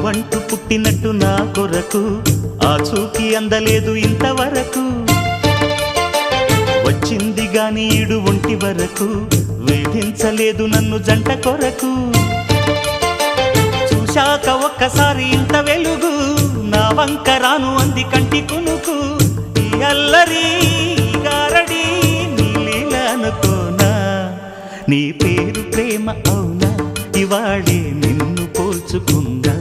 నువ్వంటూ పుట్టినట్టు నా కొరకు ఆ చూకి అందలేదు ఇంతవరకు వచ్చింది గాని ఈడు ఒంటి వరకు వేధించలేదు నన్ను జంట కొరకు చూశాక ఒక్కసారి ఇంత వెలుగు నా వంక రాను అంది కంటి కునుకు ఈ అల్లరి గారడి నీ లీల అనుకోనా నీ పేరు ప్రేమ అవునా ఇవాళే నిన్ను పోల్చుకుందా